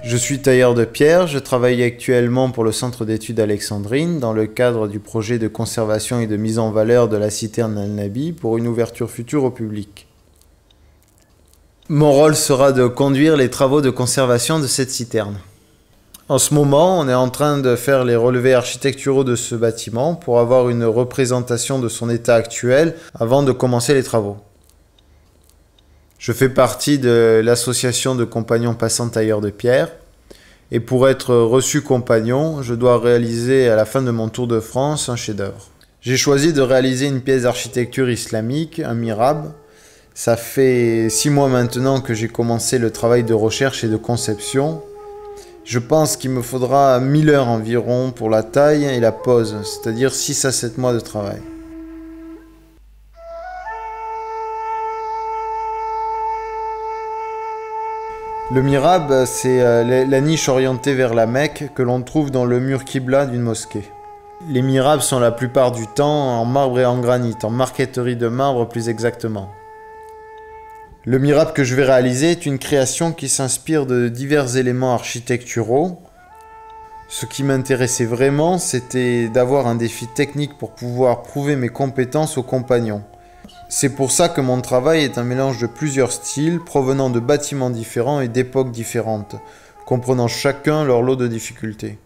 Je suis tailleur de pierre, je travaille actuellement pour le Centre d'études alexandrine dans le cadre du projet de conservation et de mise en valeur de la citerne Al-Nabi pour une ouverture future au public. Mon rôle sera de conduire les travaux de conservation de cette citerne. En ce moment, on est en train de faire les relevés architecturaux de ce bâtiment pour avoir une représentation de son état actuel avant de commencer les travaux. Je fais partie de l'association de compagnons passants tailleurs de pierre et pour être reçu compagnon, je dois réaliser à la fin de mon tour de France un chef-d'œuvre. J'ai choisi de réaliser une pièce d'architecture islamique, un mihrab. Ça fait 6 mois maintenant que j'ai commencé le travail de recherche et de conception. Je pense qu'il me faudra 1000 heures environ pour la taille et la pose, c'est-à-dire 6 à 7 mois de travail. Le mihrab, c'est la niche orientée vers la Mecque que l'on trouve dans le mur Qibla d'une mosquée. Les mihrabs sont la plupart du temps en marbre et en granit, en marqueterie de marbre plus exactement. Le mihrab que je vais réaliser est une création qui s'inspire de divers éléments architecturaux. Ce qui m'intéressait vraiment, c'était d'avoir un défi technique pour pouvoir prouver mes compétences aux compagnons. C'est pour ça que mon travail est un mélange de plusieurs styles provenant de bâtiments différents et d'époques différentes, comprenant chacun leur lot de difficultés.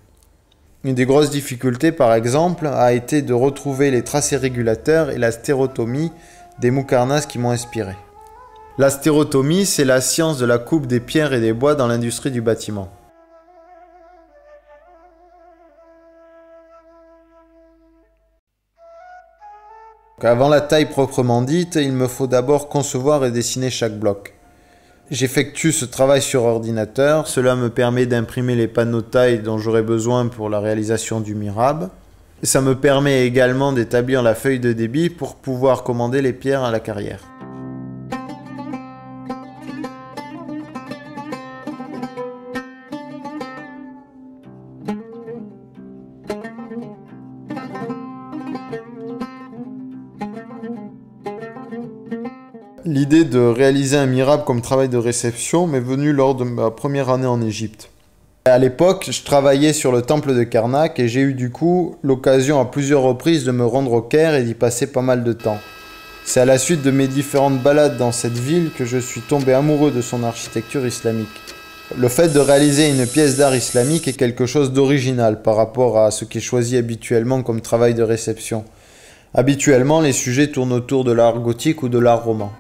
Une des grosses difficultés, par exemple, a été de retrouver les tracés régulateurs et la stérotomie des Muqarnas qui m'ont inspiré. La stérotomie, c'est la science de la coupe des pierres et des bois dans l'industrie du bâtiment. Avant la taille proprement dite, il me faut d'abord concevoir et dessiner chaque bloc. J'effectue ce travail sur ordinateur, cela me permet d'imprimer les panneaux de taille dont j'aurai besoin pour la réalisation du mihrab. Ça me permet également d'établir la feuille de débit pour pouvoir commander les pierres à la carrière. L'idée de réaliser un mihrab comme travail de réception m'est venue lors de ma première année en Égypte. À l'époque, je travaillais sur le temple de Karnak et j'ai eu du coup l'occasion à plusieurs reprises de me rendre au Caire et d'y passer pas mal de temps. C'est à la suite de mes différentes balades dans cette ville que je suis tombé amoureux de son architecture islamique. Le fait de réaliser une pièce d'art islamique est quelque chose d'original par rapport à ce qui est choisi habituellement comme travail de réception. Habituellement, les sujets tournent autour de l'art gothique ou de l'art roman.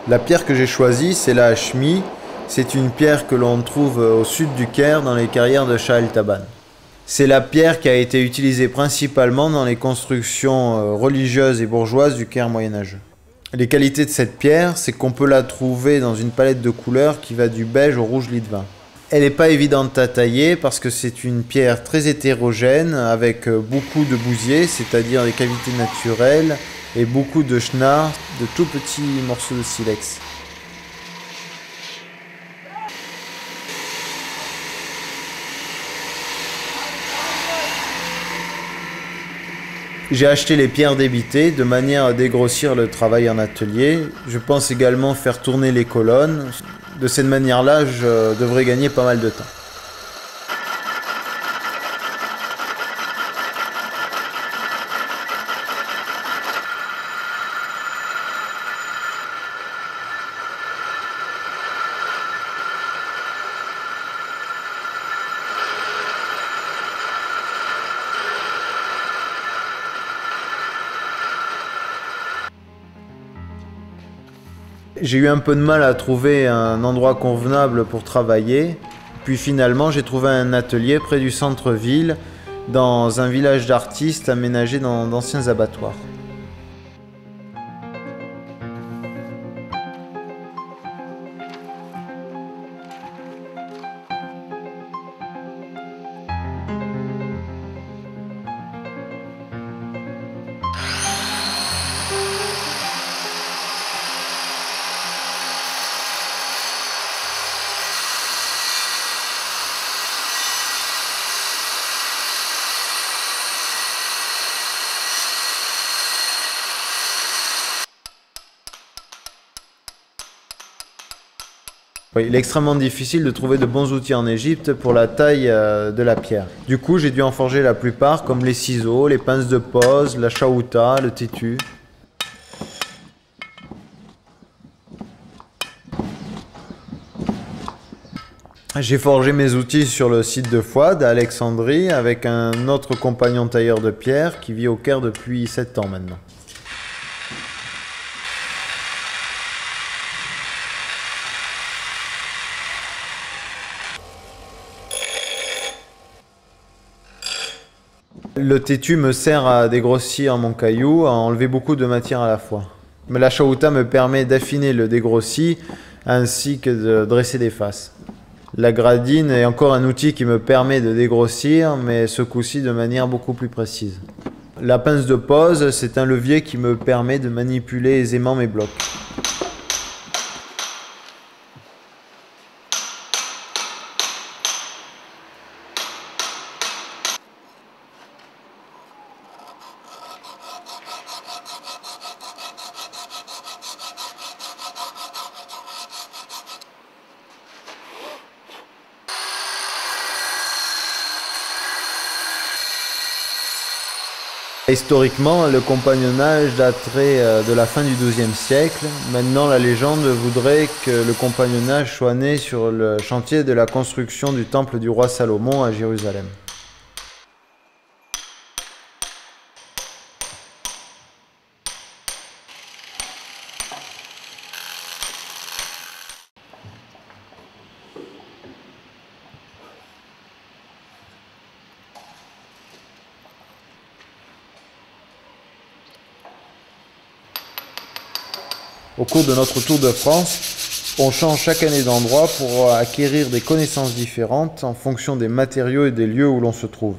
La pierre que j'ai choisie, c'est la Hachmi. C'est une pierre que l'on trouve au sud du Caire, dans les carrières de Shah el-Taban. C'est la pierre qui a été utilisée principalement dans les constructions religieuses et bourgeoises du Caire moyenâgeux. Les qualités de cette pierre, c'est qu'on peut la trouver dans une palette de couleurs qui va du beige au rouge lit de vin. Elle n'est pas évidente à tailler parce que c'est une pierre très hétérogène avec beaucoup de bousiers, c'est-à-dire des cavités naturelles, et beaucoup de schnarrs, de tout petits morceaux de silex. J'ai acheté les pierres débitées de manière à dégrossir le travail en atelier. Je pense également faire tourner les colonnes. De cette manière-là, je devrais gagner pas mal de temps. J'ai eu un peu de mal à trouver un endroit convenable pour travailler. Puis finalement, j'ai trouvé un atelier près du centre-ville, dans un village d'artistes aménagé dans d'anciens abattoirs. Oui, il est extrêmement difficile de trouver de bons outils en Égypte pour la taille de la pierre. Du coup, j'ai dû en forger la plupart, comme les ciseaux, les pinces de pose, la chaouta, le tétu. J'ai forgé mes outils sur le site de Fouad, à Alexandrie, avec un autre compagnon tailleur de pierre qui vit au Caire depuis 7 ans maintenant. Le tétu me sert à dégrossir mon caillou, à enlever beaucoup de matière à la fois. Mais la chaouta me permet d'affiner le dégrossi ainsi que de dresser des faces. La gradine est encore un outil qui me permet de dégrossir, mais ce coup-ci de manière beaucoup plus précise. La pince de pose, c'est un levier qui me permet de manipuler aisément mes blocs. Historiquement, le compagnonnage daterait de la fin du XIIe siècle. Maintenant, la légende voudrait que le compagnonnage soit né sur le chantier de la construction du temple du roi Salomon à Jérusalem. Au cours de notre tour de France, on change chaque année d'endroit pour acquérir des connaissances différentes en fonction des matériaux et des lieux où l'on se trouve.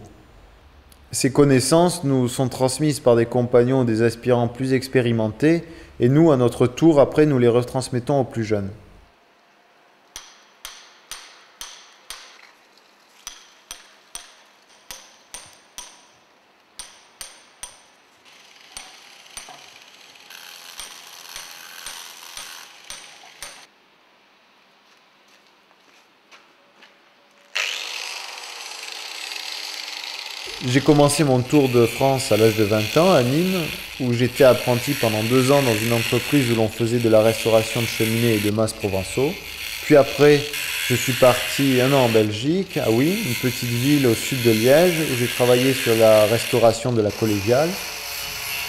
Ces connaissances nous sont transmises par des compagnons ou des aspirants plus expérimentés et nous, à notre tour, après, nous les retransmettons aux plus jeunes. J'ai commencé mon tour de France à l'âge de 20 ans à Nîmes, où j'étais apprenti pendant 2 ans dans une entreprise où l'on faisait de la restauration de cheminées et de masses provençaux. Puis après, je suis parti 1 an en Belgique, à Huy, une petite ville au sud de Liège, où j'ai travaillé sur la restauration de la collégiale.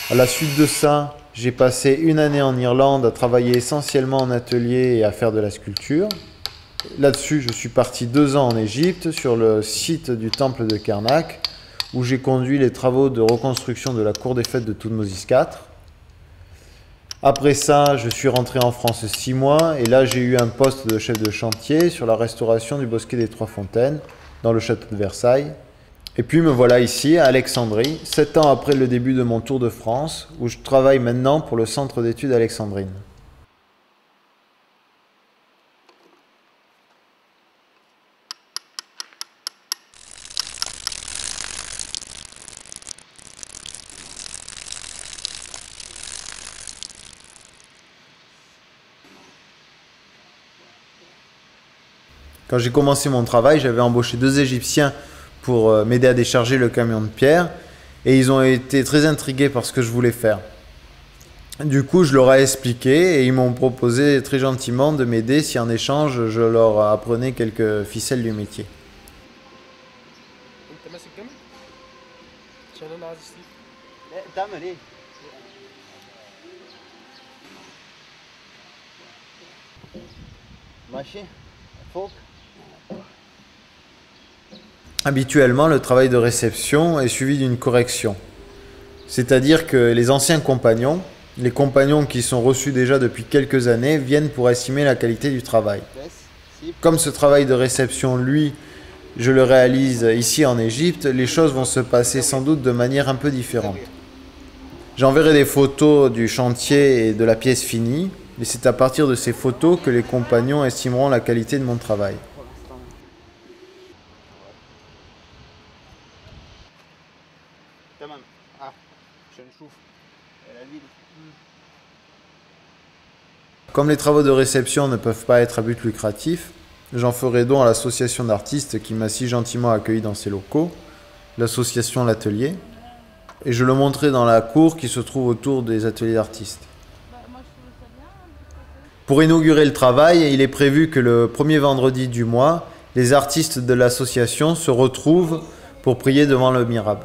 À la suite de ça, j'ai passé 1 année en Irlande à travailler essentiellement en atelier et à faire de la sculpture. Là-dessus, je suis parti 2 ans en Égypte, sur le site du temple de Karnak, où j'ai conduit les travaux de reconstruction de la cour des fêtes de Toutmoses IV. Après ça, je suis rentré en France 6 mois, et là j'ai eu un poste de chef de chantier sur la restauration du bosquet des Trois Fontaines, dans le château de Versailles. Et puis me voilà ici, à Alexandrie, 7 ans après le début de mon tour de France, où je travaille maintenant pour le centre d'études alexandrine. Quand j'ai commencé mon travail, j'avais embauché 2 Égyptiens pour m'aider à décharger le camion de pierre, et ils ont été très intrigués par ce que je voulais faire. Du coup, je leur ai expliqué et ils m'ont proposé très gentiment de m'aider si en échange je leur apprenais quelques ficelles du métier. Habituellement, le travail de réception est suivi d'une correction. C'est-à-dire que les anciens compagnons, les compagnons qui sont reçus déjà depuis quelques années, viennent pour estimer la qualité du travail. Comme ce travail de réception, lui, je le réalise ici en Égypte, les choses vont se passer sans doute de manière un peu différente. J'enverrai des photos du chantier et de la pièce finie, et c'est à partir de ces photos que les compagnons estimeront la qualité de mon travail. Comme les travaux de réception ne peuvent pas être à but lucratif, j'en ferai don à l'association d'artistes qui m'a si gentiment accueilli dans ses locaux, l'association L'Atelier, et je le montrerai dans la cour qui se trouve autour des ateliers d'artistes. Pour inaugurer le travail, il est prévu que le premier vendredi du mois, les artistes de l'association se retrouvent pour prier devant le mihrab.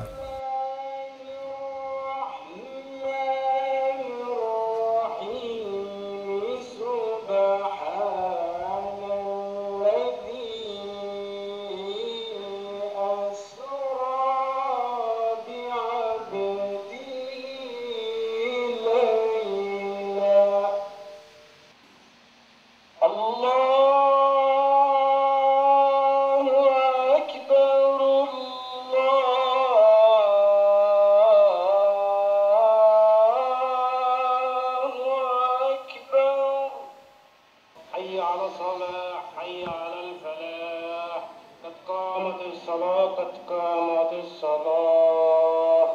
حي على الصلاة حي على الفلاح قد قامت الصلاة قد قامت الصلاة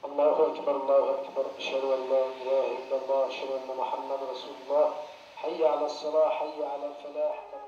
الله أكبر الله أكبر أشهد أن لا إله إلا الله أشهد أن محمد رسول الله حي على الصلاة حي على الفلاح